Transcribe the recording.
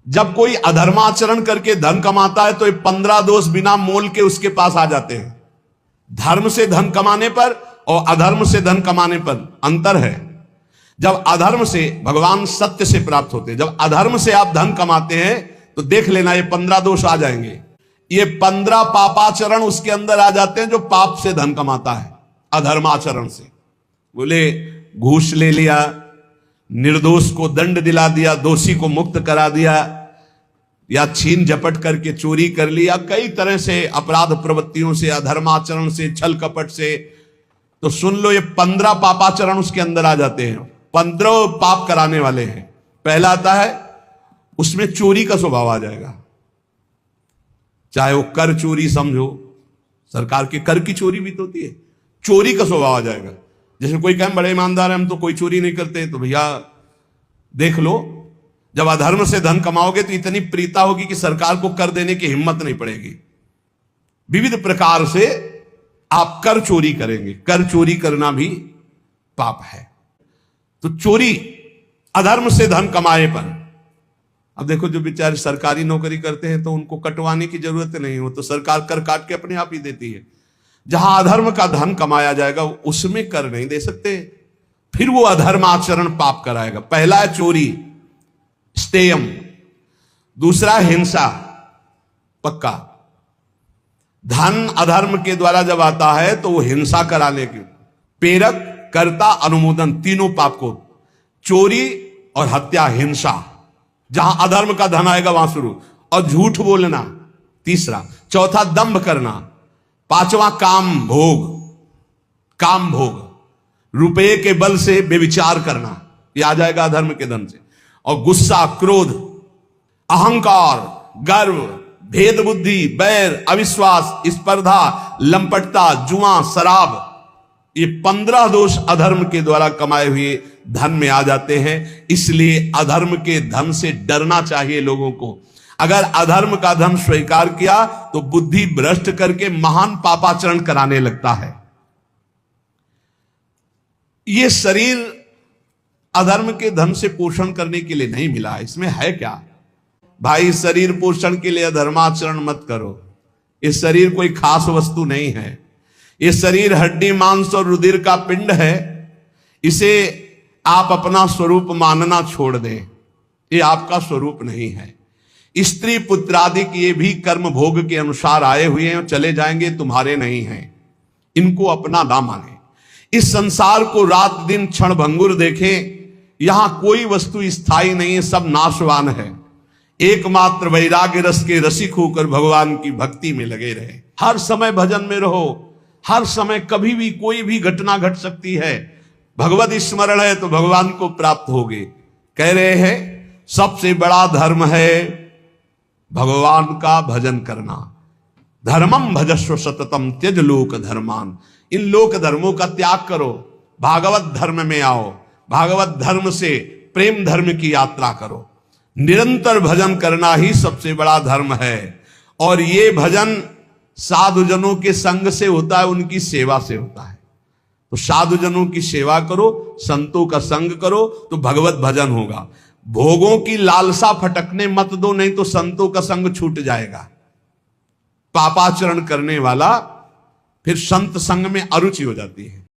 जब कोई अधर्माचरण करके धन कमाता है तो ये 15 दोष बिना मोल के उसके पास आ जाते हैं। धर्म से धन कमाने पर और अधर्म से धन कमाने पर अंतर है। जब अधर्म से भगवान सत्य से प्राप्त होते हैं, जब अधर्म से आप धन कमाते हैं तो देख लेना ये 15 दोष आ जाएंगे। ये 15 पापाचरण उसके अंदर आ जाते हैं जो पाप से धन कमाता है अधर्माचरण से। बोले घूस ले लिया, निर्दोष को दंड दिला दिया, दोषी को मुक्त करा दिया, या छीन झपट करके चोरी कर लिया, कई तरह से अपराध प्रवृत्तियों से, अधर्माचरण से, छल कपट से। तो सुन लो ये 15 पापाचरण उसके अंदर आ जाते हैं, 15 पाप कराने वाले हैं। पहला आता है उसमें चोरी का स्वभाव आ जाएगा, चाहे वो कर चोरी समझो, सरकार के कर की चोरी भी तो होती है, चोरी का स्वभाव आ जाएगा। जैसे कोई कहे बड़े ईमानदार हैं हम तो कोई चोरी नहीं करते, तो भैया देख लो जब अधर्म से धन कमाओगे तो इतनी प्रीता होगी कि सरकार को कर देने की हिम्मत नहीं पड़ेगी। विविध प्रकार से आप कर चोरी करेंगे, कर चोरी करना भी पाप है। तो चोरी अधर्म से धन कमाए पर, अब देखो जो बेचारे सरकारी नौकरी करते हैं तो उनको कटवाने की जरूरत नहीं, हो तो सरकार कर काट के अपने आप ही देती है। जहां अधर्म का धन कमाया जाएगा उसमें कर नहीं दे सकते, फिर वो अधर्माचरण पाप कराएगा। पहला है चोरी, स्तेयम। दूसरा हिंसा, पक्का। धन अधर्म के द्वारा जब आता है तो वो हिंसा कराने की, प्रेरक, कर्ता, अनुमोदन, तीनों पाप को, चोरी और हत्या, हिंसा। जहां अधर्म का धन आएगा वहां शुरू। और झूठ बोलना तीसरा। चौथा दंभ करना। पांचवा काम भोग, काम भोग, रुपये के बल से बेविचार करना, यह आ जाएगा अधर्म के धन से। और गुस्सा, क्रोध, अहंकार, गर्व, भेद बुद्धि, बैर, अविश्वास, स्पर्धा, लंपटता, जुआ, शराब, ये 15 दोष अधर्म के द्वारा कमाए हुए धन में आ जाते हैं। इसलिए अधर्म के धन से डरना चाहिए लोगों को। अगर अधर्म का धन स्वीकार किया तो बुद्धि भ्रष्ट करके महान पापाचरण कराने लगता है। यह शरीर अधर्म के धन से पोषण करने के लिए नहीं मिला, इसमें है क्या भाई? शरीर पोषण के लिए अधर्माचरण मत करो। इस शरीर कोई खास वस्तु नहीं है। ये शरीर हड्डी, मांस और रुधिर का पिंड है। इसे आप अपना स्वरूप मानना छोड़ दें, ये आपका स्वरूप नहीं है। स्त्री पुत्र आदि ये भी कर्म भोग के अनुसार आए हुए हैं, चले जाएंगे, तुम्हारे नहीं हैं। इनको अपना ना माने। इस संसार को रात दिन क्षण भंगुर देखें, यहां कोई वस्तु स्थायी नहीं है, सब नाशवान है। एकमात्र वैराग्य रस के रसिक होकर भगवान की भक्ति में लगे रहे। हर समय भजन में रहो। हर समय कभी भी कोई भी घटना घट सकती है। भगवत स्मरण है तो भगवान को प्राप्त होगे। कह रहे हैं सबसे बड़ा धर्म है भगवान का भजन करना। धर्मम भजस्व सततम त्यज लोक धर्मान। इन लोक धर्मों का त्याग करो, भागवत धर्म में आओ। भागवत धर्म से प्रेम धर्म की यात्रा करो। निरंतर भजन करना ही सबसे बड़ा धर्म है। और ये भजन साधुजनों के संग से होता है, उनकी सेवा से होता है। तो साधुजनों की सेवा करो, संतों का संग करो तो भगवत भजन होगा। भोगों की लालसा फटकने मत दो, नहीं तो संतों का संग छूट जाएगा। पापाचरण करने वाला फिर संत संग में अरुचि हो जाती है।